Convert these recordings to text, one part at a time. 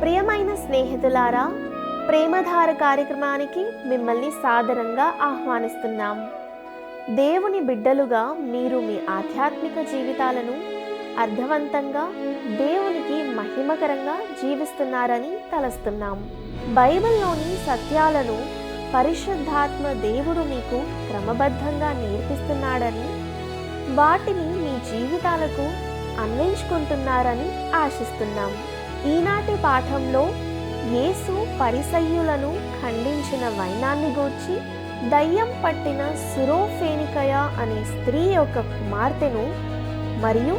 ప్రియమైన స్నేహితులారా, ప్రేమధార కార్యక్రమానికి మిమ్మల్ని సాదరంగా ఆహ్వానిస్తున్నాం. దేవుని బిడ్డలుగా మీరు మీ ఆధ్యాత్మిక జీవితాలను అర్థవంతంగా, దేవునికి మహిమకరంగా జీవిస్తున్నారని తలస్తున్నాం. బైబిల్లోని సత్యాలను పరిశుద్ధాత్మ దేవుడు మీకు క్రమబద్ధంగా నేర్పిస్తున్నాడని, వాటిని మీ జీవితాలకు అన్వయించుకుంటున్నారని ఆశిస్తున్నాం. ఈనాటి పాఠంలో యేసు పరిసయ్యులను ఖండించిన వైనాన్ని గూర్చి, దయ్యం పట్టిన సురోఫేనికయ అనే స్త్రీ యొక్క కుమార్తెను మరియు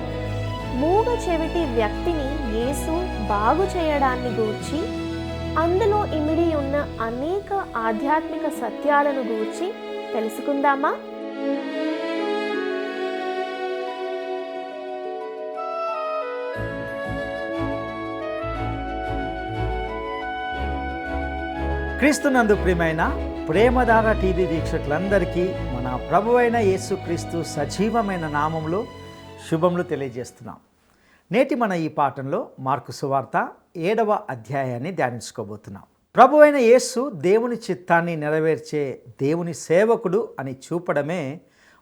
మూగ చెవిటి వ్యక్తిని యేసు బాగు చేయడాన్ని గూర్చి, అందులో ఇమిడి ఉన్న అనేక ఆధ్యాత్మిక సత్యాలను గూర్చి తెలుసుకుందామా? క్రీస్తునందు ప్రియమైన ప్రేమధార టీవీ వీక్షకులందరికీ మన ప్రభువైన యేసుక్రీస్తు సజీవమైన నామంలో శుభములు తెలియజేస్తున్నాం. నేటి మన ఈ పాఠంలో మార్కు సువార్త 7వ అధ్యాయాన్ని ధ్యానించుకోబోతున్నాం. ప్రభువైన యేసు దేవుని చిత్తాన్ని నెరవేర్చే దేవుని సేవకుడు అని చూపడమే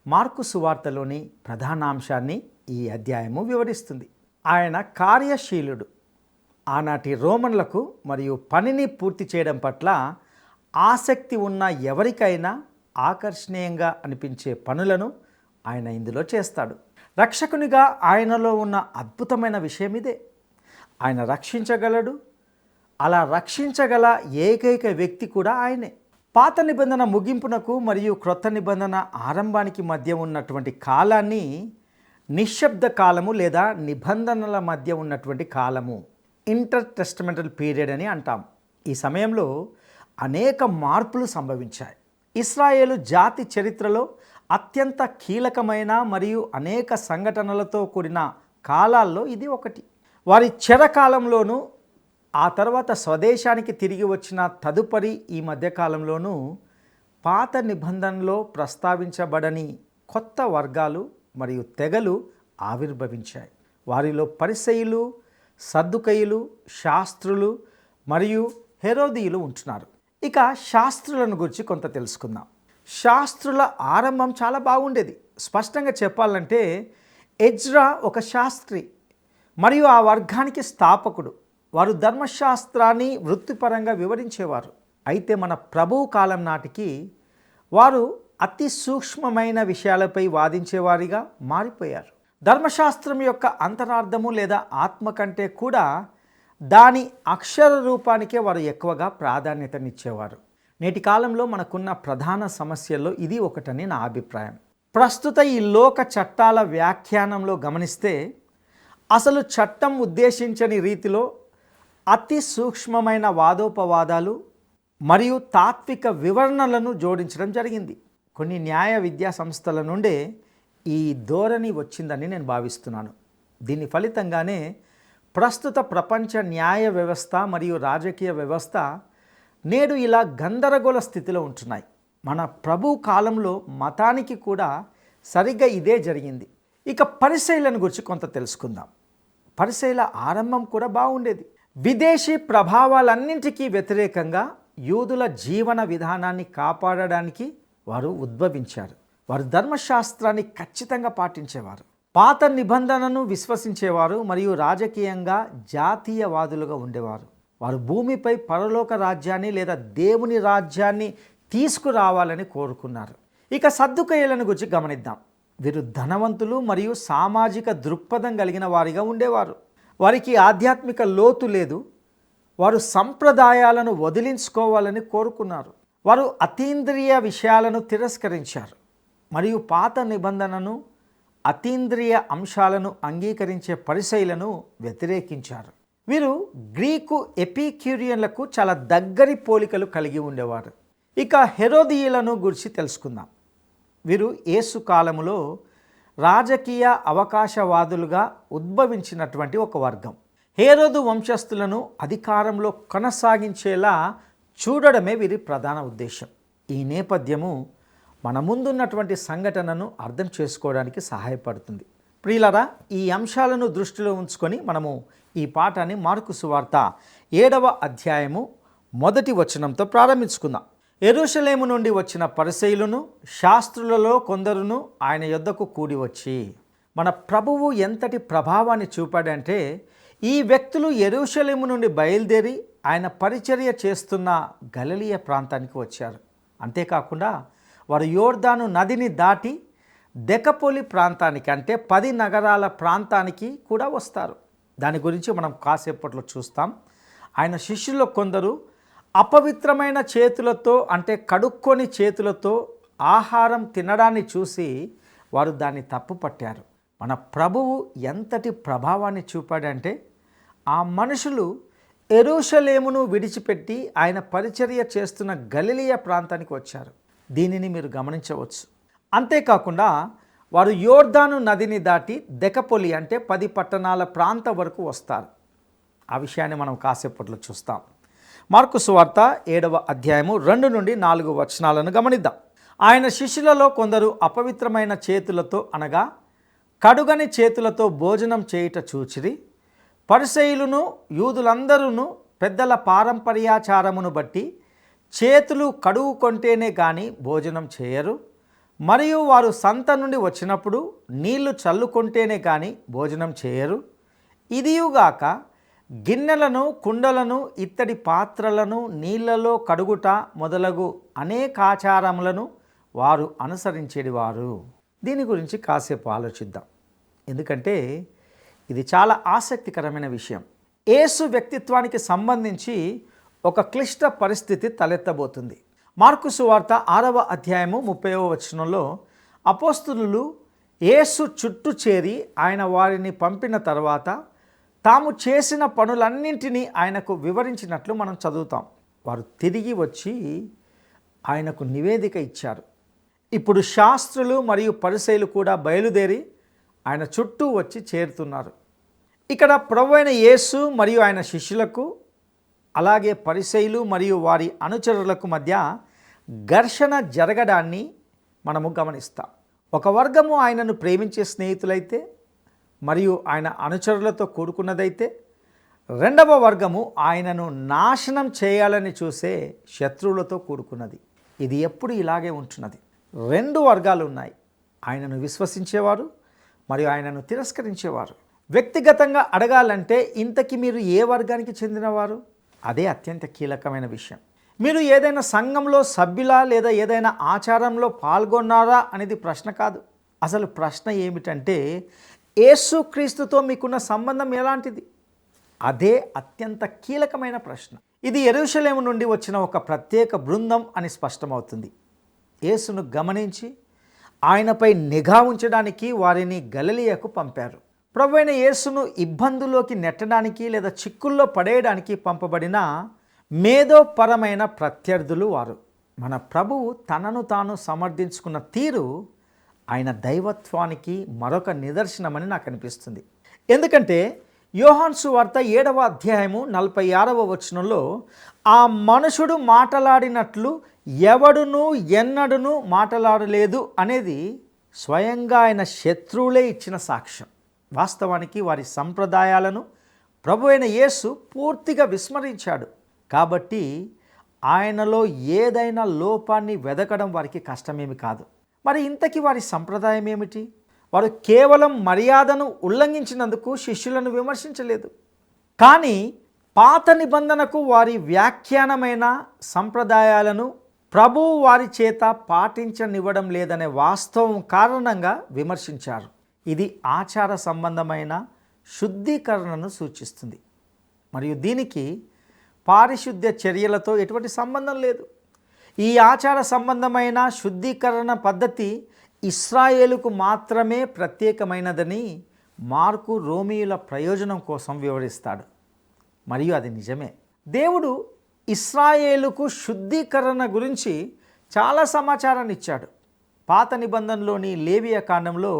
మార్కు సువార్తలోని ప్రధానాంశాన్ని ఈ అధ్యాయము వివరిస్తుంది. ఆయన కార్యశీలుడు. ఆనాటి రోమన్లకు మరియు పనిని పూర్తి చేయడం పట్ల ఆసక్తి ఉన్న ఎవరికైనా ఆకర్షణీయంగా అనిపించే పనులను ఆయన ఇందులో చేస్తాడు. రక్షకునిగా ఆయనలో ఉన్న అద్భుతమైన విషయం ఇదే. ఆయన రక్షించగలడు. అలా రక్షించగల ఏకైక వ్యక్తి కూడా ఆయనే. పాత నిబంధన ముగింపునకు మరియు క్రొత్త నిబంధన ఆరంభానికి మధ్య ఉన్నటువంటి కాలాన్ని నిశ్శబ్ద కాలము లేదా నిబంధనల మధ్య ఉన్నటువంటి కాలము, ఇంటర్ టెస్టమెంటల్ పీరియడ్ అని అంటాం. ఈ సమయంలో అనేక మార్పులు సంభవించాయి. ఇశ్రాయేలు జాతి చరిత్రలో అత్యంత కీలకమైన మరియు అనేక సంఘటనలతో కూడిన కాలాల్లో ఇది ఒకటి. వారి చెరకాలంలోనూ, ఆ తర్వాత స్వదేశానికి తిరిగి వచ్చిన తదుపరి ఈ మధ్యకాలంలోనూ పాత నిబంధనలో ప్రస్తావించబడని కొత్త వర్గాలు మరియు తెగలు ఆవిర్భవించాయి. వారిలో పరిసయ్యులు, సద్దుకయ్యులు, శాస్త్రులు మరియు హెరోదీయులు ఉంటున్నారు. ఇక శాస్త్రులను గురించి కొంత తెలుసుకుందాం. శాస్త్రుల ఆరంభం చాలా బాగుండేది. స్పష్టంగా చెప్పాలంటే ఎజ్రా ఒక శాస్త్రి మరియు ఆ వర్గానికి స్థాపకుడు. వారు ధర్మశాస్త్రాన్ని వృత్తిపరంగా వివరించేవారు. అయితే మన ప్రభువు కాలం నాటికి వారు అతి సూక్ష్మమైన విషయాలపై వాదించేవారిగా మారిపోయారు. ధర్మశాస్త్రం యొక్క అంతరార్థము లేదా ఆత్మ కంటే కూడా దాని అక్షర రూపానికే వారు ఎక్కువగా ప్రాధాన్యతనిచ్చేవారు. నేటి కాలంలో మనకున్న ప్రధాన సమస్యల్లో ఇది ఒకటని నా అభిప్రాయం. ప్రస్తుత ఈ లోక చట్టాల వ్యాఖ్యానంలో గమనిస్తే అసలు చట్టం ఉద్దేశించని రీతిలో అతి సూక్ష్మమైన వాదోపవాదాలు మరియు తాత్విక వివరణలను జోడించడం జరిగింది. కొన్ని న్యాయ విద్యా సంస్థల నుండే ఈ ధోరణి వచ్చిందని నేను భావిస్తున్నాను. దీని ఫలితంగానే ప్రస్తుత ప్రపంచ న్యాయ వ్యవస్థ మరియు రాజకీయ వ్యవస్థ నేడు ఇలా గందరగోళ స్థితిలో ఉంటున్నాయి. మన ప్రభు కాలంలో మతానికి కూడా సరిగ్గా ఇదే జరిగింది. ఇక పరిసయ్యులను గురించి కొంత తెలుసుకుందాం. పరిసయ్యుల ఆరంభం కూడా బాగుండేది. విదేశీ ప్రభావాలన్నింటికీ వ్యతిరేకంగా యూదుల జీవన విధానాన్ని కాపాడడానికి వారు ఉద్భవించారు. వారు ధర్మశాస్త్రాన్ని ఖచ్చితంగా పాటించేవారు. పాత నిబంధనను విశ్వసించేవారు మరియు రాజకీయంగా జాతీయవాదులుగా ఉండేవారు. వారు భూమిపై పరలోక రాజ్యాన్ని లేదా దేవుని రాజ్యాన్ని తీసుకురావాలని కోరుకున్నారు. ఇక సద్దుకయ్యులను గురించి గమనిద్దాం. వీరు ధనవంతులు మరియు సామాజిక దృక్పథం కలిగిన వారిగా ఉండేవారు. వారికి ఆధ్యాత్మిక లోతు లేదు. వారు సంప్రదాయాలను వదిలించుకోవాలని కోరుకున్నారు. వారు అతీంద్రియ విషయాలను తిరస్కరించారు మరియు పాత నిబంధనను, అతీంద్రియ అంశాలను అంగీకరించే పరిసయ్యులను వ్యతిరేకించారు. వీరు గ్రీకు ఎపిక్యూరియన్లకు చాలా దగ్గరి పోలికలు కలిగి ఉండేవారు. ఇక హెరోదీయులను గురించి తెలుసుకుందాం. వీరు యేసు కాలములో రాజకీయ అవకాశవాదులుగా ఉద్భవించినటువంటి ఒక వర్గం. హేరోదు వంశస్థులను అధికారంలో కొనసాగించేలా చూడడమే వీరి ప్రధాన ఉద్దేశం. ఈ నేపథ్యము మన ముందున్నటువంటి సంఘటనను అర్థం చేసుకోవడానికి సహాయపడుతుంది. ప్రియులారా, ఈ అంశాలను దృష్టిలో ఉంచుకొని మనము ఈ పాఠాన్ని మార్కు సువార్త 7వ అధ్యాయము 1వ వచనంతో ప్రారంభించుకుందాం. యెరూషలేము నుండి వచ్చిన పరిసయ్యులను శాస్త్రులలో కొందరును ఆయన యొద్దకు కూడి వచ్చి. మన ప్రభువు ఎంతటి ప్రభావాన్ని చూపాడంటే, ఈ వ్యక్తులు యెరూషలేము నుండి బయలుదేరి ఆయన పరిచర్య చేస్తున్న గలిలయ ప్రాంతానికి వచ్చారు. అంతేకాకుండా వారు యోర్దాను నదిని దాటి దెకపొలి ప్రాంతానికి, అంటే 10 నగరాల ప్రాంతానికి కూడా వస్తారు. దాని గురించి మనం కాసేపట్లో చూస్తాం. ఆయన శిష్యుల్లో కొందరు అపవిత్రమైన చేతులతో, అంటే కడుక్కొని చేతులతో ఆహారం తినడాన్ని చూసి వారు దాన్ని తప్పుపట్టారు. మన ప్రభువు ఎంతటి ప్రభావాన్ని చూపాడంటే, ఆ మనుషులు యెరూషలేమును విడిచిపెట్టి ఆయన పరిచర్య చేస్తున్న గలిలయ ప్రాంతానికి వచ్చారు. దీనిని మీరు గమనించవచ్చు. అంతేకాకుండా వారు యోర్దాను నదిని దాటి దెకపొలి, అంటే 10 పట్టణాల ప్రాంతం వరకు వస్తారు. ఆ విషయాన్ని మనం కాసేపట్లో చూస్తాం. మార్కు సువార్త 7వ అధ్యాయము 2 నుండి 4 వచనాలను గమనిద్దాం. ఆయన శిష్యులలో కొందరు అపవిత్రమైన చేతులతో, అనగా కడుగని చేతులతో భోజనం చేయుట చూచిరి. పరిసయ్యులను యూదులందరూ పెద్దల పారంపర్యాచారమును బట్టి చేతులు కడుగుకొంటేనే కానీ భోజనం చేయరు. మరియు వారు సంత నుండి వచ్చినప్పుడు నీళ్లు చల్లుకొంటేనే కానీ భోజనం చేయరు. ఇదియుగాక గిన్నెలను, కుండలను, ఇత్తడి పాత్రలను నీళ్లలో కడుగుట మొదలగు అనేకాచారములను వారు అనుసరించేవారు. దీని గురించి కాసేపు ఆలోచిద్దాం. ఎందుకంటే ఇది చాలా ఆసక్తికరమైన విషయం. యేసు వ్యక్తిత్వానికి సంబంధించి ఒక క్లిష్ట పరిస్థితి తలెత్తబోతుంది. మార్కు సువార్త 6వ అధ్యాయము 30వ వచనంలో అపోస్తలులు యేసు చుట్టూ చేరి ఆయన వారిని పంపిన తర్వాత తాము చేసిన పనులన్నింటినీ ఆయనకు వివరించినట్లు మనం చదువుతాం. వారు తిరిగి వచ్చి ఆయనకు నివేదిక ఇచ్చారు. ఇప్పుడు శాస్త్రులు మరియు పరిసయ్యులు కూడా బయలుదేరి ఆయన చుట్టూ వచ్చి చేరుతున్నారు. ఇక్కడ ప్రభువైన యేసు మరియు ఆయన శిష్యులకు, అలాగే పరిసయ్యులు మరియు వారి అనుచరులకు మధ్య ఘర్షణ జరగడాన్ని మనము గమనిస్తాం. ఒక వర్గము ఆయనను ప్రేమించే స్నేహితులైతే మరియు ఆయన అనుచరులతో కూడుకున్నదైతే, రెండవ వర్గము ఆయనను నాశనం చేయాలని చూసే శత్రువులతో కూడుకున్నది. ఇది ఎప్పుడు ఇలాగే ఉంటున్నది. 2 వర్గాలు ఉన్నాయి. ఆయనను విశ్వసించేవారు మరియు ఆయనను తిరస్కరించేవారు. వ్యక్తిగతంగా అడగాలంటే ఇంతకీ మీరు ఏ వర్గానికి చెందినవారు? అదే అత్యంత కీలకమైన విషయం. మీరు ఏదైనా సంఘంలో సభ్యులా లేదా ఏదైనా ఆచారంలో పాల్గొన్నారా అనేది ప్రశ్న కాదు. అసలు ప్రశ్న ఏమిటంటే, యేసుక్రీస్తుతో మీకున్న సంబంధం ఎలాంటిది? అదే అత్యంత కీలకమైన ప్రశ్న. ఇది యెరూషలేము నుండి వచ్చిన ఒక ప్రత్యేక బృందం అని స్పష్టమవుతుంది. యేసును గమనించి ఆయనపై నిఘా ఉంచడానికి వారిని గలిలయకు పంపారు. ప్రభువైన యేసును ఇబ్బందుల్లోకి నెట్టడానికి లేదా చిక్కుల్లో పడేయడానికి పంపబడిన మేధోపరమైన ప్రత్యర్థులు వారు. మన ప్రభువు తనను తాను సమర్థించుకున్న తీరు ఆయన దైవత్వానికి మరొక నిదర్శనమని నాకు అనిపిస్తుంది. ఎందుకంటే యోహాను సువార్త 7వ అధ్యాయము 46వ వచనంలో ఆ మనుషుడు మాటలాడినట్లు ఎవడునూ ఎన్నడూనూ మాటలాడలేదు అనేది స్వయంగా ఆయన శత్రువులే ఇచ్చిన సాక్ష్యం. వాస్తవానికి వారి సంప్రదాయాలను ప్రభువైన యేసు పూర్తిగా విస్మరించాడు. కాబట్టి ఆయనలో ఏదైనా లోపాన్ని వెదకడం వారికి కష్టమేమి కాదు. మరి ఇంతకీ వారి సంప్రదాయం ఏమిటి? వారు కేవలం మర్యాదను ఉల్లంఘించినందుకు శిష్యులను విమర్శించలేదు. కానీ పాత నిబంధనకు వారి వ్యాఖ్యానమైన సంప్రదాయాలను ప్రభువు వారి చేత పాటించనివ్వడం లేదనే వాస్తవం కారణంగా విమర్శించారు. ఇది ఆచార సంబంధమైన శుద్ధీకరణను సూచిస్తుంది. మరియు దీనికి పారిశుద్ధ్య చర్యలతో ఎటువంటి సంబంధం లేదు. ఈ ఆచార సంబంధమైన శుద్ధీకరణ పద్ధతి ఇశ్రాయేలుకు మాత్రమే ప్రత్యేకమైనదని మార్కు రోమీయుల ప్రయోజనం కోసం వివరిస్తాడు. మరియు అది నిజమే. దేవుడు ఇశ్రాయేలుకు శుద్ధీకరణ గురించి చాలా సమాచారాన్ని ఇచ్చాడు. పాత నిబంధనలోని లేవియ కాండంలో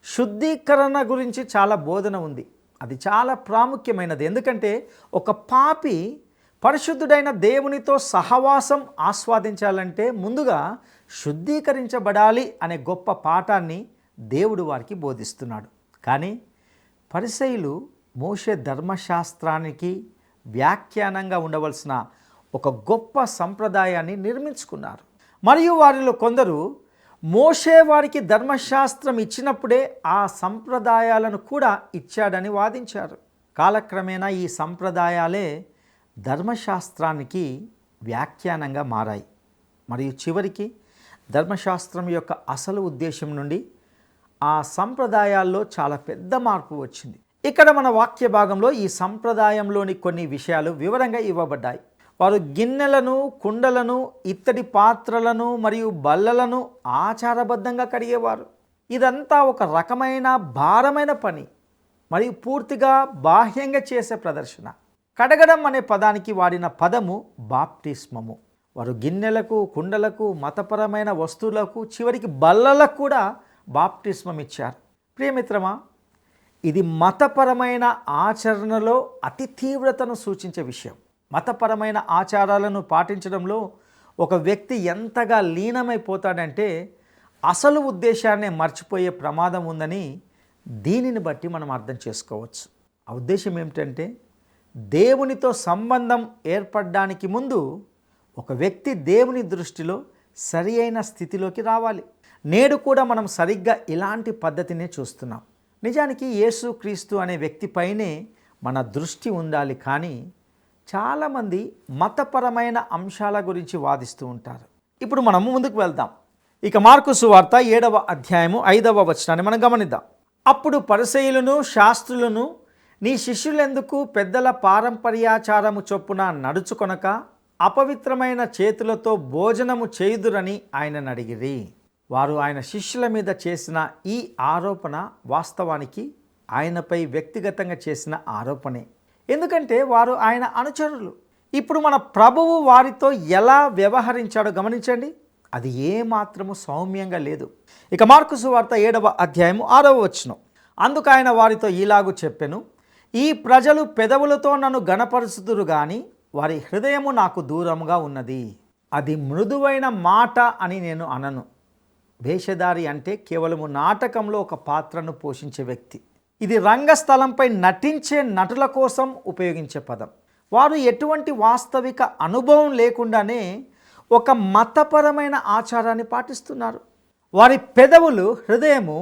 శుద్ధీకరణ గురించి చాలా బోధన ఉంది. అది చాలా ప్రాముఖ్యమైనది. ఎందుకంటే ఒక పాపి పరిశుద్ధుడైన దేవునితో సహవాసం ఆస్వాదించాలంటే ముందుగా శుద్ధీకరించబడాలి అనే గొప్ప పాఠాన్ని దేవుడు వారికి బోధిస్తున్నాడు. కానీ పరిసయ్యులు మోషే ధర్మశాస్త్రానికి వ్యాఖ్యానంగా ఉండవలసిన ఒక గొప్ప సంప్రదాయాన్ని నిర్మించుకున్నారు. మరియు వారిలో కొందరు మోషే వారికి ధర్మశాస్త్రం ఇచ్చినప్పుడే ఆ సంప్రదాయాలను కూడా ఇచ్చాడని వాదించారు. కాలక్రమేణా ఈ సంప్రదాయాలే ధర్మశాస్త్రానికి వ్యాఖ్యానంగా మారాయి. మరియు చివరికి ధర్మశాస్త్రం యొక్క అసలు ఉద్దేశం నుండి ఆ సంప్రదాయాల్లో చాలా పెద్ద మార్పు వచ్చింది. ఇక్కడ మన వాక్య భాగంలో ఈ సంప్రదాయంలోని కొన్ని విషయాలు వివరంగా ఇవ్వబడ్డాయి. వారు గిన్నెలను, కుండలను, ఇత్తడి పాత్రలను మరియు బల్లలను ఆచారబద్ధంగా కడిగేవారు. ఇదంతా ఒక రకమైన భారమైన పని మరియు పూర్తిగా బాహ్యంగా చేసే ప్రదర్శన. కడగడం అనే పదానికి వాడిన పదము బాప్టిస్మము. వారు గిన్నెలకు, కుండలకు, మతపరమైన వస్తువులకు, చివరికి బల్లలకు కూడా బాప్టిస్మం ఇచ్చారు. ప్రియమిత్రమా, ఇది మతపరమైన ఆచరణలో అతి తీవ్రతను సూచించే విషయం. మతపరమైన ఆచారాలను పాటించడంలో ఒక వ్యక్తి ఎంతగా లీనమైపోతాడంటే అసలు ఉద్దేశాన్ని మర్చిపోయే ప్రమాదం ఉందని దీనిని బట్టి మనం అర్థం చేసుకోవచ్చు. ఆ ఉద్దేశం ఏమిటంటే దేవునితో సంబంధం ఏర్పడడానికి ముందు ఒక వ్యక్తి దేవుని దృష్టిలో సరి అయిన స్థితిలోకి రావాలి. నేడు కూడా మనం సరిగ్గా ఇలాంటి పద్ధతినే చూస్తున్నాం. నిజానికి యేసు క్రీస్తు అనే వ్యక్తిపైనే మన దృష్టి ఉండాలి. కానీ చాలామంది మతపరమైన అంశాల గురించి వాదిస్తూ ఉంటారు. ఇప్పుడు మనము ముందుకు వెళ్దాం. ఇక మార్కు సువార్త 7వ అధ్యాయము 5వ వచనాన్ని మనం గమనిద్దాం. అప్పుడు పరిసయ్యులను శాస్త్రులను, నీ శిష్యులెందుకు పెద్దల పారంపర్యాచారము చొప్పున నడుచుకొనక అపవిత్రమైన చేతులతో భోజనము చేయుదురని ఆయనను అడిగిరి. వారు ఆయన శిష్యుల మీద చేసిన ఈ ఆరోపణ వాస్తవానికి ఆయనపై వ్యక్తిగతంగా చేసిన ఆరోపణే. ఎందుకంటే వారు ఆయన అనుచరులు. ఇప్పుడు మన ప్రభువు వారితో ఎలా వ్యవహరించాడో గమనించండి. అది ఏమాత్రము సౌమ్యంగా లేదు. ఇక మార్కు సువార్త 7వ అధ్యాయము 6వ వచనం. అందుకు ఆయన వారితో ఇలాగు చెప్పెను, ఈ ప్రజలు పెదవులతో నన్ను గణపరుచుదురు గాని వారి హృదయము నాకు దూరంగా ఉన్నది. అది మృదువైన మాట అని నేను అనను. వేషధారి అంటే కేవలము నాటకంలో ఒక పాత్రను పోషించే వ్యక్తి. ఇది రంగస్థలంపై నటించే నటుల కోసం ఉపయోగించే పదం. వారు ఎటువంటి వాస్తవిక అనుభవం లేకుండానే ఒక మతపరమైన ఆచారాన్ని పాటిస్తున్నారు. వారి పెదవులు, హృదయము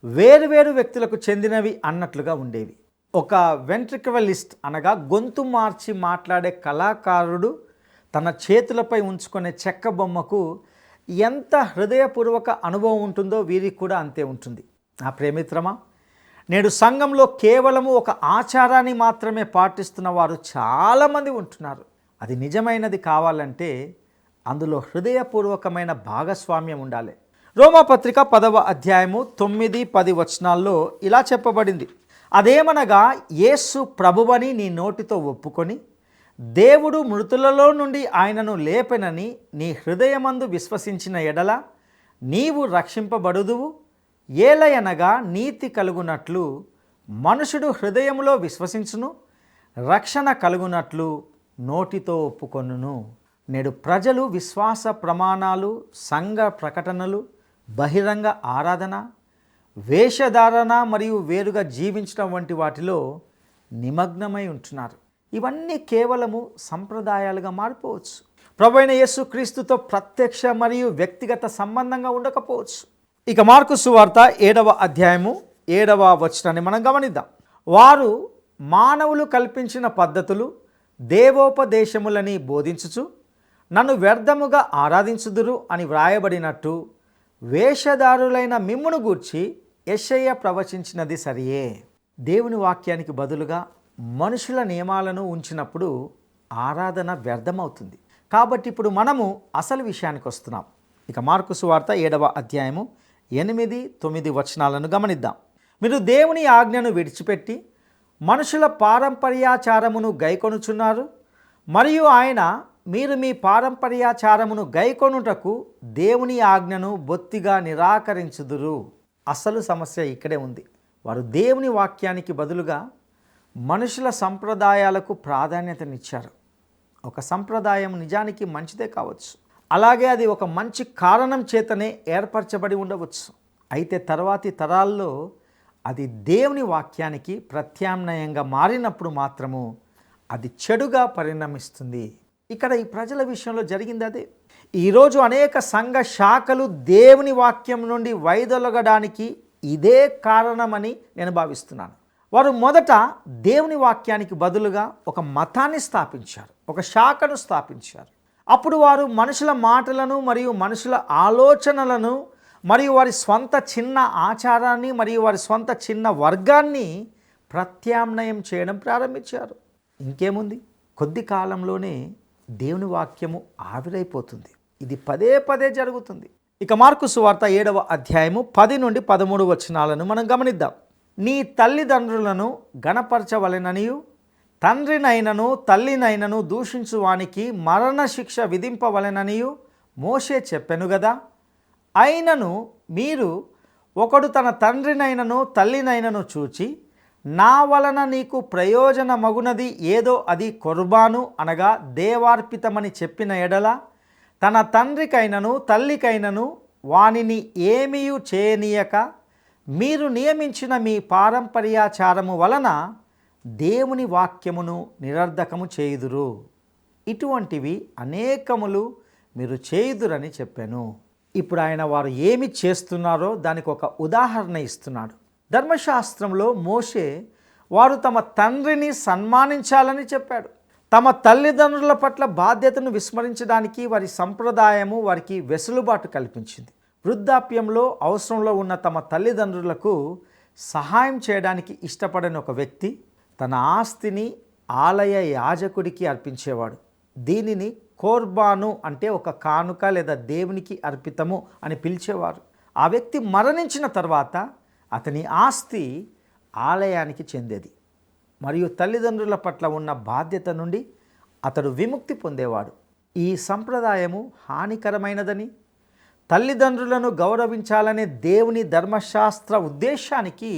వేరువేరు వ్యక్తులకు చెందినవి అన్నట్లుగా ఉండేవి. ఒక వెంట్రికవలిస్ట్ అనగా గొంతు మార్చి మాట్లాడే కళాకారుడు తన చేతులపై ఉంచుకునే చెక్క బొమ్మకు ఎంత హృదయపూర్వక అనుభవం ఉంటుందో వీరికి కూడా అంతే ఉంటుంది. నా ప్రేమిత్రమా, నేడు సంఘంలో కేవలము ఒక ఆచారాన్ని మాత్రమే పాటిస్తున్న వారు చాలామంది ఉంటున్నారు. అది నిజమైనది కావాలంటే అందులో హృదయపూర్వకమైన భాగస్వామ్యం ఉండాలి. రోమాపత్రిక 10వ అధ్యాయము 9-10 వచనాల్లో ఇలా చెప్పబడింది, అదేమనగా యేసు ప్రభువని నీ నోటితో ఒప్పుకొని దేవుడు మృతులలో నుండి ఆయనను లేపెనని నీ హృదయమందు విశ్వసించిన ఎడల నీవు రక్షింపబడుదువు. ఏలయనగా నీతి కలుగునట్లు మనుషుడు హృదయములో విశ్వసించును, రక్షణ కలుగునట్లు నోటితో ఒప్పుకొనును. నేడు ప్రజలు విశ్వాస ప్రమాణాలు, సంఘ ప్రకటనలు, బహిరంగ ఆరాధన, వేషధారణ మరియు వేరుగా జీవించడం వంటి వాటిలో నిమగ్నమై ఉంటున్నారు. ఇవన్నీ కేవలము సంప్రదాయాలుగా మారిపోవచ్చు. ప్రభువైన యేసు క్రీస్తుతో ప్రత్యక్ష మరియు వ్యక్తిగత సంబంధంగా ఉండకపోవచ్చు. ఇక మార్కు సువార్త 7వ అధ్యాయము 7వ వచనాన్ని మనం గమనిద్దాం. వారు మానవులు కల్పించిన పద్ధతులు, దేవోపదేశములని బోధించుచు నన్ను వ్యర్థముగా ఆరాధించుదురు అని వ్రాయబడినట్టు వేషధారులైన మిమ్మును గూర్చి యెషయా ప్రవచించినది సరియే. దేవుని వాక్యానికి బదులుగా మనుషుల నియమాలను ఉంచినప్పుడు ఆరాధన వ్యర్థమవుతుంది. కాబట్టి ఇప్పుడు మనము అసలు విషయానికి వస్తున్నాం. ఇక మార్కు సువార్త 7వ అధ్యాయము 8-9 వచనాలను గమనిద్దాం. మీరు దేవుని ఆజ్ఞను విడిచిపెట్టి మనుషుల పారంపర్యాచారమును గైకొనుచున్నారు, మరియు ఆయన మీరు మీ పారంపర్యాచారమును గైకొనుటకు దేవుని ఆజ్ఞను బొత్తిగా నిరాకరించుదురు. అసలు సమస్య ఇక్కడే ఉంది. వారు దేవుని వాక్యానికి బదులుగా మనుషుల సంప్రదాయాలకు ప్రాధాన్యతనిచ్చారు. ఒక సంప్రదాయం నిజానికి మంచిదే కావచ్చు, అలాగే అది ఒక మంచి కారణం చేతనే ఏర్పరచబడి ఉండవచ్చు. అయితే తర్వాతి తరాల్లో అది దేవుని వాక్యానికి ప్రత్యామ్నాయంగా మారినప్పుడు మాత్రము అది చెడుగా పరిణమిస్తుంది. ఇక్కడ ఈ ప్రజల విషయంలో జరిగింది అదే. ఈరోజు అనేక సంఘ శాఖలు దేవుని వాక్యం నుండి వైదొలగడానికి ఇదే కారణమని నేను భావిస్తున్నాను. వారు మొదట దేవుని వాక్యానికి బదులుగా ఒక మతాన్ని స్థాపించారు, ఒక శాఖను స్థాపించారు. అప్పుడు వారు మనుషుల మాటలను మరియు మనుషుల ఆలోచనలను మరియు వారి స్వంత చిన్న ఆచారాన్ని మరియు వారి స్వంత చిన్న వర్గాన్ని ప్రత్యామ్నాయం చేయడం ప్రారంభించారు. ఇంకేముంది, కొద్ది కాలంలోనే దేవుని వాక్యము ఆవిరైపోతుంది. ఇది పదే పదే జరుగుతుంది. ఇక మార్కు సువార్త 7వ అధ్యాయము 10 నుండి 13 వచనాలను మనం గమనిద్దాం. నీ తల్లిదండ్రులను గణపరచవలెననియు తండ్రినైనను తల్లినైనను దూషించువానికి మరణ శిక్ష విధింపవలెననియు మోషే చెప్పెను గదా. అయినను మీరు ఒకడు తన తండ్రినైనను తల్లినైనను చూచి నా వలన నీకు ప్రయోజనమగునది ఏదో అది కొర్బాను అనగా దేవార్పితమని చెప్పిన ఎడల తన తండ్రికైనను తల్లికైనను వానిని ఏమీయు చేయనీయక మీరు నియమించిన మీ పారంపర్యాచారము వలన దేవుని వాక్యమును నిరర్ధకము చేయుదురు. ఇటువంటివి అనేకములు మీరు చేయుదురని చెప్పాను. ఇప్పుడు ఆయన వారు ఏమి చేస్తున్నారో దానికి ఒక ఉదాహరణ ఇస్తున్నాడు. ధర్మశాస్త్రంలో మోషే వారు తమ తండ్రిని సన్మానించాలని చెప్పాడు. తమ తల్లిదండ్రుల పట్ల బాధ్యతను విస్మరించడానికి వారి సంప్రదాయము వారికి వెసులుబాటు కల్పించింది. వృద్ధాప్యంలో అవసరంలో ఉన్న తమ తల్లిదండ్రులకు సహాయం చేయడానికి ఇష్టపడని ఒక వ్యక్తి తన ఆస్తిని ఆలయ యాజకుడికి అర్పించేవాడు. దీనిని కోర్బాను అంటే ఒక కానుక లేదా దేవునికి అర్పితము అని పిలిచేవారు. ఆ వ్యక్తి మరణించిన తర్వాత అతని ఆస్తి ఆలయానికి చెందేది మరియు తల్లిదండ్రుల పట్ల ఉన్న బాధ్యత నుండి అతడు విముక్తి పొందేవాడు. ఈ సంప్రదాయము హానికరమైనదని, తల్లిదండ్రులను గౌరవించాలనే దేవుని ధర్మశాస్త్ర ఉద్దేశానికి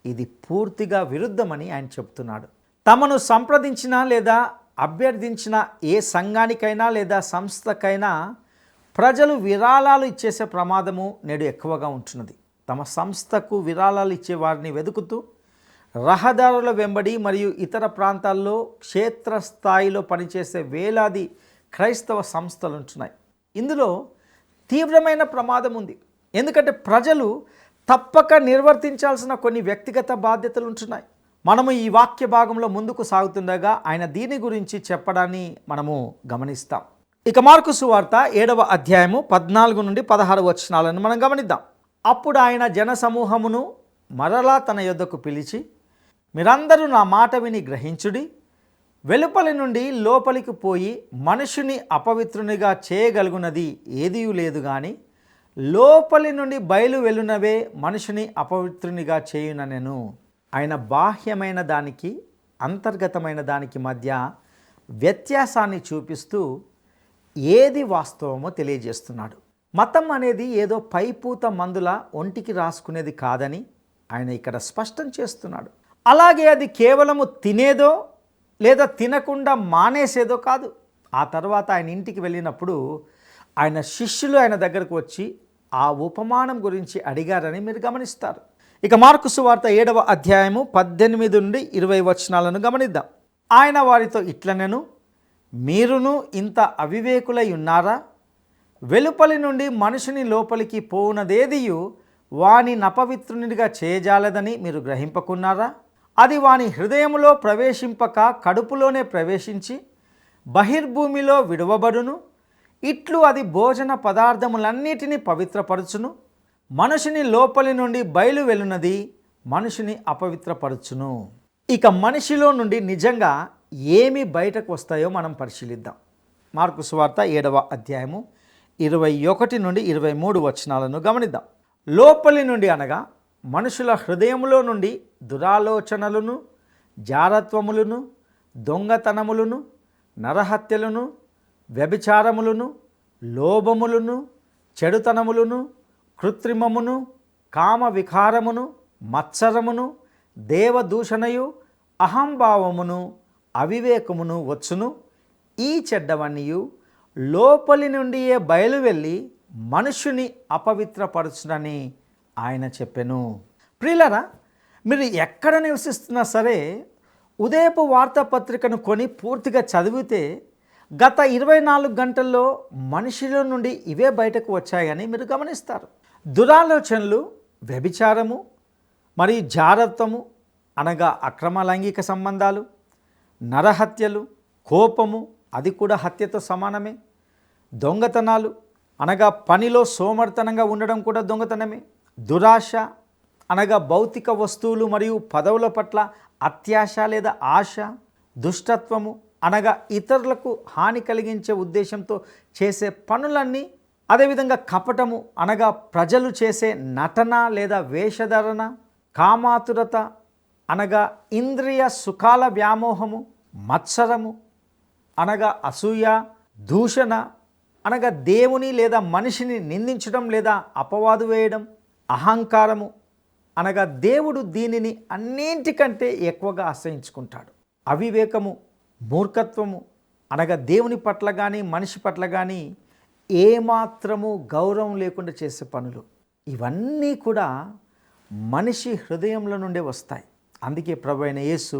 ఇది పూర్తిగా విరుద్ధమని ఆయన చెప్తున్నాడు. తమను సంప్రదించిన లేదా అభ్యర్థించిన ఏ సంఘానికైనా లేదా సంస్థకైనా ప్రజలు విరాళాలు ఇచ్చేసే ప్రమాదము నేడు ఎక్కువగా ఉంటున్నది. తమ సంస్థకు విరాళాలు ఇచ్చే వారిని వెతుకుతూ రహదారుల వెంబడి మరియు ఇతర ప్రాంతాల్లో క్షేత్రస్థాయిలో పనిచేసే వేలాది క్రైస్తవ సంస్థలు ఉంటున్నాయి. ఇందులో తీవ్రమైన ప్రమాదం ఉంది. ఎందుకంటే ప్రజలు తప్పక నిర్వర్తించాల్సిన కొన్ని వ్యక్తిగత బాధ్యతలు ఉంటున్నాయి. మనము ఈ వాక్య భాగంలో ముందుకు సాగుతుండగా ఆయన దీని గురించి చెప్పడాన్ని మనము గమనిస్తాం. ఇక మార్కు సువార్త 7వ అధ్యాయము 14 నుండి 16 వచనాలను మనం గమనిద్దాం. అప్పుడు ఆయన జనసమూహమును మరలా తన యొద్దకు పిలిచి, మీరందరూ నా మాట విని గ్రహించుడి. వెలుపలి నుండి లోపలికి పోయి మనుషుని అపవిత్రునిగా చేయగలుగునది ఏదియూ లేదు కానీ లోపలి నుండి బయలు వెలునవే మనుషుని అపవిత్రునిగా చేయుననెను. ఆయన బాహ్యమైన దానికి అంతర్గతమైన దానికి మధ్య వ్యత్యాసాన్ని చూపిస్తూ ఏది వాస్తవమో తెలియజేస్తున్నాడు. మతం అనేది ఏదో పైపూత మందుల ఒంటికి రాసుకునేది కాదని ఆయన ఇక్కడ స్పష్టం చేస్తున్నాడు. అలాగే అది కేవలము తినేదో లేదా తినకుండా మానేసేదో కాదు. ఆ తర్వాత ఆయన ఇంటికి వెళ్ళినప్పుడు ఆయన శిష్యులు ఆయన దగ్గరకు వచ్చి ఆ ఉపమానం గురించి అడిగారని మీరు గమనిస్తారు. ఇక మార్కు సువార్త 7వ అధ్యాయము 18 నుండి 20 వచనాలను గమనిద్దాం. ఆయన వారితో ఇట్లనెను, మీరును ఇంత అవివేకులై ఉన్నారా? వెలుపలి నుండి మనుషుని లోపలికి పోవునదేదియు వాని నపవిత్రునిగా చేయజాలదని మీరు గ్రహింపకున్నారా? అది వాని హృదయములో ప్రవేశింపక కడుపులోనే ప్రవేశించి బహిర్భూమిలో విడువబడును. ఇట్లు అది భోజన పదార్థములన్నిటినీ పవిత్రపరచును. మనుషుని లోపలి నుండి బయలు వెలునది మనుషుని అపవిత్రపరచును. ఇక మనిషిలో నుండి నిజంగా ఏమి బయటకు వస్తాయో మనం పరిశీలిద్దాం. మార్కు సువార్త 7వ అధ్యాయము 21 నుండి 23 వచనాలను గమనిద్దాం. లోపలి నుండి అనగా మనుషుల హృదయములో నుండి దురాలోచనలను, జారత్వములను, దొంగతనములను, నరహత్యలను, వ్యభిచారములను, లోభములను, చెడుతనములను, కృత్రిమమును, కామ వికారమును, మత్సరమును, దేవదూషణయు, అహంభావమును, అవివేకమును వచ్చును. ఈ చెడ్డవన్నీయు లోపలి నుండియే బయలు వెళ్ళి మనుషుని అపవిత్రపరచునని ఆయన చెప్పెను. ప్రియులారా, మీరు ఎక్కడ నివసిస్తున్నా సరే ఉదయపు వార్తాపత్రికను కొని పూర్తిగా చదివితే గత 24 గంటల్లో మనిషిలో నుండి ఇవే బయటకు వచ్చాయని మీరు గమనిస్తారు. దురాలోచనలు, వ్యభిచారము మరియు జారత్వము అనగా అక్రమ లైంగిక సంబంధాలు, నరహత్యలు, కోపము అది కూడా హత్యతో సమానమే, దొంగతనాలు అనగా పనిలో సోమర్తనంగా ఉండడం కూడా దొంగతనమే, దురాశ అనగా భౌతిక వస్తువులు మరియు పదవుల పట్ల అత్యాశ లేదా ఆశ, దుష్టత్వము అనగా ఇతరులకు హాని కలిగించే ఉద్దేశంతో చేసే పనులన్నీ, అదేవిధంగా కపటము అనగా ప్రజలు చేసే నటన లేదా వేషధరణ, కామాతురత అనగా ఇంద్రియ సుఖాల వ్యామోహము, మత్సరము అనగా అసూయ, దూషణ అనగా దేవుని లేదా మనిషిని నిందించడం లేదా అపవాదు వేయడం, అహంకారము అనగా దేవుడు దీనిని అన్నింటికంటే ఎక్కువగా ఆశ్రయించుకుంటాడు, అవివేకము, మూర్ఖత్వము అనగా దేవుని పట్ల కానీ మనిషి పట్ల కానీ ఏమాత్రము గౌరవం లేకుండా చేసే పనులు, ఇవన్నీ కూడా మనిషి హృదయంలో నుండే వస్తాయి. అందుకే ప్రభువైన యేసు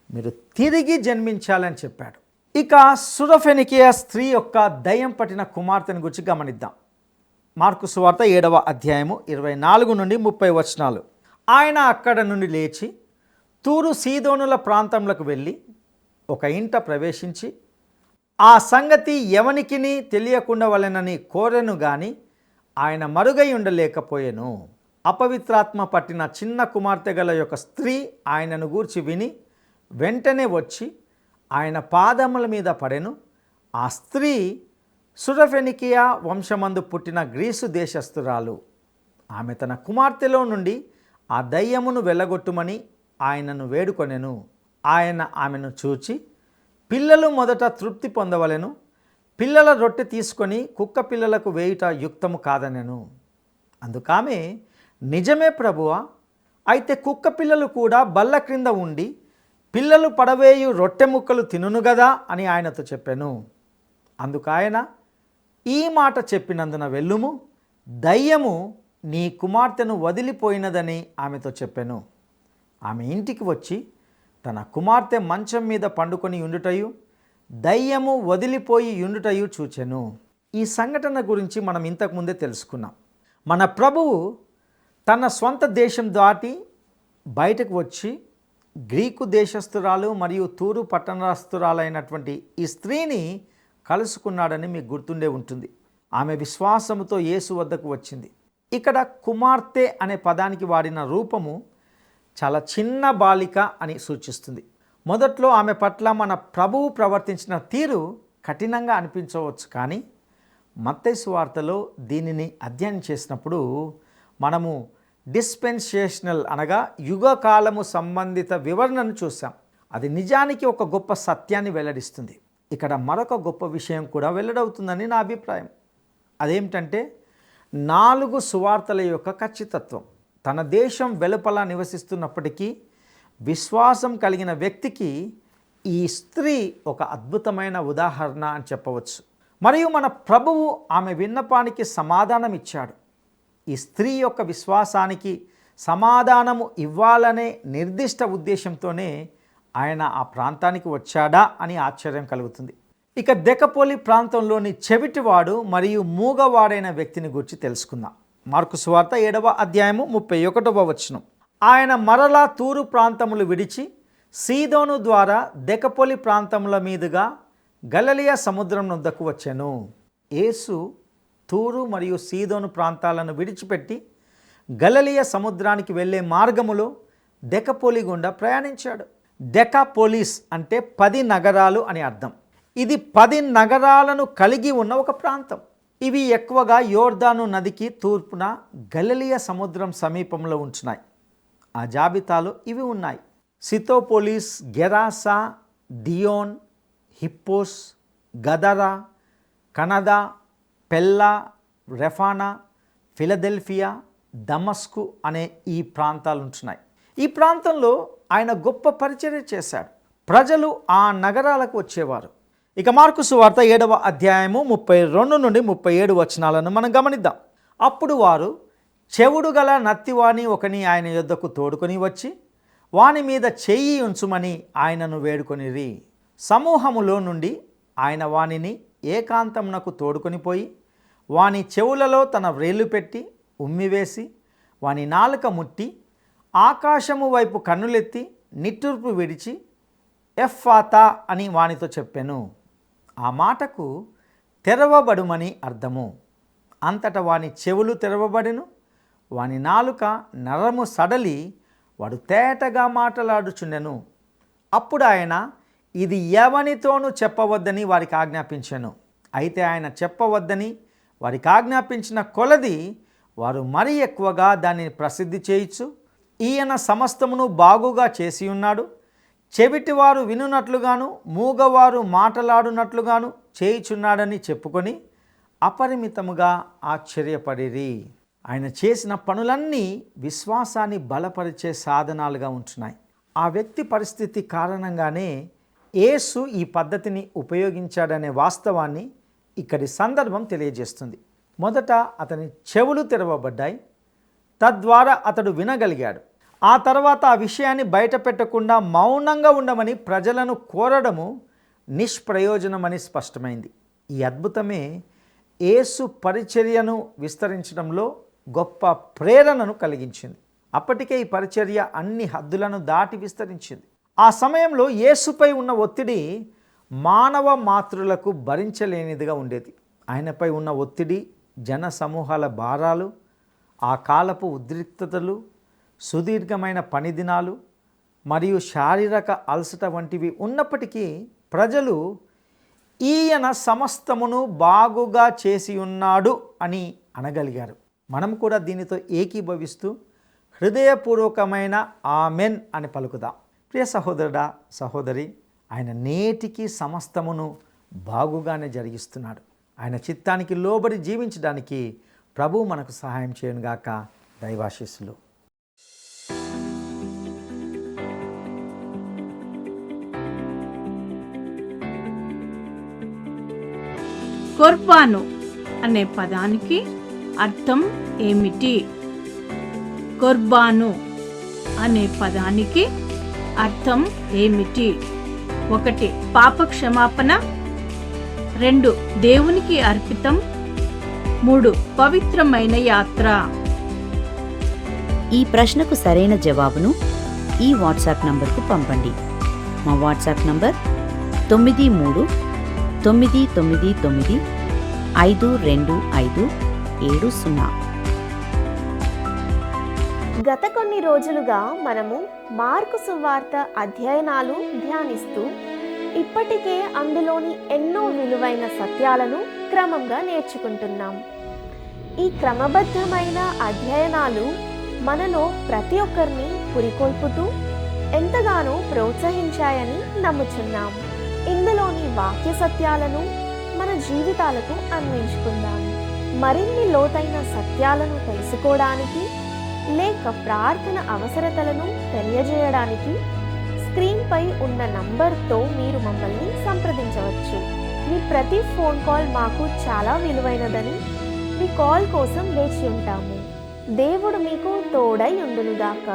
మీరు తిరిగి జన్మించాలని చెప్పాడు. ఇక సురఫెనికియా స్త్రీ యొక్క దయ్యం పట్టిన కుమార్తెను గురించి గమనిద్దాం. మార్కు సువార్త 7వ అధ్యాయము 24 నుండి 30 వచనాలు. ఆయన అక్కడ నుండి లేచి తూరు సీదోనుల ప్రాంతంలోకి వెళ్ళి ఒక ఇంట ప్రవేశించి ఆ సంగతి ఎవనికిని తెలియకుండా వలెనని కోరెను గాని ఆయన మరుగై ఉండలేకపోయెను. అపవిత్రాత్మ పట్టిన చిన్న కుమార్తె గల యొక్క స్త్రీ ఆయనను గూర్చి విని వెంటనే వచ్చి ఆయన పాదముల మీద పడెను. ఆ స్త్రీ సురఫెనికియా వంశమందు పుట్టిన గ్రీసు దేశస్థురాలు. ఆమె తన కుమార్తెలో నుండి ఆ దయ్యమును వెళ్ళగొట్టుమని ఆయనను వేడుకొనెను. ఆయన ఆమెను చూచి, పిల్లలు మొదట తృప్తి పొందవలెను, పిల్లల రొట్టె తీసుకొని కుక్క పిల్లలకు వేయుట యుక్తము కాదనెను. అందుకామె, నిజమే ప్రభువా, అయితే కుక్క పిల్లలు కూడా బల్ల క్రింద ఉండి పిల్లలు పడవేయు రొట్టె ముక్కలు తినును గదా అని ఆయనతో చెప్పాను. అందుకాయన, ఈ మాట చెప్పినందున వెళ్ళుము, దయ్యము నీ కుమార్తెను వదిలిపోయినదని ఆమెతో చెప్పాను. ఆమె ఇంటికి వచ్చి తన కుమార్తె మంచం మీద పండుకొని ఉండుటయు దయ్యము వదిలిపోయి ఉండుటయు చూచెను. ఈ సంఘటన గురించి మనం ఇంతకుముందే తెలుసుకున్నాం. మన ప్రభువు తన స్వంత దేశం దాటి బయటకు వచ్చి గ్రీకు దేశస్థురాలు మరియు తూరు పట్టణస్థురాలైనటువంటి ఈ స్త్రీని కలుసుకున్నాడని మీకు గుర్తుండే ఉంటుంది. ఆమె విశ్వాసముతో యేసు వద్దకు వచ్చింది. ఇక్కడ కుమార్తె అనే పదానికి వాడిన రూపము చాలా చిన్న బాలిక అని సూచిస్తుంది. మొదట్లో ఆమె పట్ల మన ప్రభువు ప్రవర్తించిన తీరు కఠినంగా అనిపించవచ్చు, కానీ మత్తయి సువార్తలో దీనిని అధ్యయనం చేసినప్పుడు మనము డిస్పెన్సేషనల్ అనగా యుగకాలము సంబంధిత వివరణను చూసాం. అది నిజానికి ఒక గొప్ప సత్యాన్ని వెల్లడిస్తుంది. ఇక్కడ మరొక గొప్ప విషయం కూడా వెల్లడవుతుందని నా అభిప్రాయం. అదేమిటంటే 4 సువార్తల యొక్క ఖచ్చితత్వం. తన దేశం వెలుపల నివసిస్తున్నప్పటికీ విశ్వాసం కలిగిన వ్యక్తికి ఈ స్త్రీ ఒక అద్భుతమైన ఉదాహరణ అని చెప్పవచ్చు. మరియు మన ప్రభువు ఆమె విన్నపానికి సమాధానం ఇచ్చాడు. ఈ స్త్రీ యొక్క విశ్వాసానికి సమాధానము ఇవ్వాలనే నిర్దిష్ట ఉద్దేశంతోనే ఆయన ఆ ప్రాంతానికి వచ్చాడా అని ఆశ్చర్యం కలుగుతుంది. ఇక దెకపోలి ప్రాంతంలోని చెవిటివాడు మరియు మూగవాడైన వ్యక్తిని గురించి తెలుసుకుందాం. మార్కు సువార్త 7వ అధ్యాయము 31వ వచనం. ఆయన మరలా తూరు ప్రాంతములు విడిచి సీదోను ద్వారా దెకపోలి ప్రాంతముల మీదుగా గలిలయ సముద్రం వద్దకు వచ్చెను. యేసు తూరు మరియు సీదోను ప్రాంతాలను విడిచిపెట్టి గలిలయ సముద్రానికి వెళ్ళే మార్గములో దెకపోలి గుండా ప్రయాణించాడు. డెకాపోలిస్ అంటే 10 నగరాలు అని అర్థం. ఇది 10 నగరాలను కలిగి ఉన్న ఒక ప్రాంతం. ఇవి ఎక్కువగా యోర్దాను నదికి తూర్పున గలిలయ సముద్రం సమీపంలో ఉంటున్నాయి. ఆ జాబితాలో ఇవి ఉన్నాయి: సితోపోలిస్, గెరాసా, డియోన్, హిప్పోస్, గదరా, కనదా, పెల్లా, రెఫానా, ఫిలదెల్ఫియా, దమస్కు అనే ఈ ప్రాంతాలు ఉంటున్నాయి. ఈ ప్రాంతంలో ఆయన గొప్ప పరిచర్య చేశాడు. ప్రజలు ఆ నగరాలకు వచ్చేవారు. ఇక మార్కు సువార్త 7వ అధ్యాయము 32 నుండి 37 వచనాలను మనం గమనిద్దాం. అప్పుడు వారు చెవుడు గల నత్తివాణి ఒకని ఆయన యొద్దకు తోడుకొని వచ్చి వాని మీద చెయ్యి ఉంచుమని ఆయనను వేడుకొనిరి. సమూహములో నుండి ఆయన వానిని ఏకాంతమునకు తోడుకొని పోయి వాని చెవులలో తన వ్రేళ్ళు పెట్టి ఉమ్మివేసి వాని నాలుక ముట్టి ఆకాశము వైపు కన్నులెత్తి నిట్టూర్పు విడిచి ఎఫ్ఫాతా అని వానితో చెప్పెను. ఆ మాటకు తెరవబడుమని అర్థము. అంతటా వాని చెవులు తెరవబడెను, వాని నాలుక నరము సడలి వాడు తేటగా మాట్లాడుచుండెను. అప్పుడు ఆయన ఇది ఎవనితోనూ చెప్పవద్దని వారికి ఆజ్ఞాపించెను. అయితే ఆయన చెప్పవద్దని వారికి ఆజ్ఞాపించిన కొలది వారు మరీ ఎక్కువగా దానిని ప్రసిద్ధి చేయించు, ఈయన సమస్తమును బాగుగా చేసి ఉన్నాడు, చెవిటివారు వినున్నట్లుగాను మూగవారు మాటలాడునట్లుగాను చేయుచున్నాడని చెప్పుకొని అపరిమితముగా ఆశ్చర్యపడిరి. ఆయన చేసిన పనులన్నీ విశ్వాసాన్ని బలపరిచే సాధనాలుగా ఉంటున్నాయి. ఆ వ్యక్తి పరిస్థితి కారణంగానే యేసు ఈ పద్ధతిని ఉపయోగించాడనే వాస్తవాన్ని ఇక్కడి సందర్భం తెలియజేస్తుంది. మొదట అతని చెవులు తెరవబడ్డాయి, తద్వారా అతడు వినగలిగాడు. ఆ తర్వాత ఆ విషయాన్ని బయట పెట్టకుండా మౌనంగా ఉండమని ప్రజలను కోరడము నిష్ప్రయోజనమని స్పష్టమైంది. ఈ అద్భుతమే యేసు పరిచర్యను విస్తరించడంలో గొప్ప ప్రేరణను కలిగించింది. అప్పటికే ఈ పరిచర్య అన్ని హద్దులను దాటి విస్తరించింది. ఆ సమయంలో యేసుపై ఉన్న ఒత్తిడి మానవ మాతృలకు భరించలేనిదిగా ఉండేది. ఆయనపై ఉన్న ఒత్తిడి, జన సమూహాల భారాలు, ఆ కాలపు ఉద్రిక్తతలు, సుదీర్ఘమైన పని దినాలు మరియు శారీరక అలసట వంటివి ఉన్నప్పటికీ ప్రజలు ఈయన సమస్తమును బాగుగా చేసి ఉన్నాడు అని అనగలిగారు. మనం కూడా దీనితో ఏకీభవిస్తూ హృదయపూర్వకమైన ఆమెన్ అని పలుకుదాం. ప్రియ సహోదరుడా, సహోదరి, ఆయన నేటికి సమస్తమును బాగుగానే జరిగిస్తున్నాడు. ఆయన చిత్తానికి లోబడి జీవించడానికి ప్రభువు మనకు సహాయం చేయనుగాక. దైవాశీస్సులు. కుర్బాను అనే పదానికి అర్థం ఏమిటి? కుర్బాను అనే పదానికి అర్థం ఏమిటి? 1. పాప క్షమాపణ. 2. దేవునికి అర్పితం. 3. పవిత్రమైన యాత్ర. ఈ ప్రశ్నకు సరైన జవాబును ఈ వాట్సాప్ నంబర్కు పంపండి. మా వాట్సాప్ నంబర్ 9399952570. గత కొన్ని రోజులుగా మనము మార్కు సువార్త అధ్యయనాలు ధ్యానిస్తూ ఇప్పటికే అందులోని ఎన్నో విలువైన సత్యాలను క్రమంగా నేర్చుకుంటున్నాం. ఈ క్రమబద్ధమైన అధ్యయనాలు మనలో ప్రతి ఒక్కరిని పురికొల్పుతూ ఎంతగానో ప్రోత్సహించాయని నమ్ముచున్నాం. ఇందులోని వాక్య సత్యాలను మన జీవితాలకు అన్వయించుకుందాం. మరిన్ని లోతైన సత్యాలను తెలుసుకోవడానికి లేక ప్రార్థన అవసరతలను తెలియజేయడానికి స్క్రీన్పై ఉన్న నంబర్తో మీరు మమ్మల్ని సంప్రదించవచ్చు. మీ ప్రతి ఫోన్ కాల్ మాకు చాలా విలువైనదని మీ కాల్ కోసం వేచి ఉంటాము. దేవుడు మీకు తోడై ఉండునుగాక.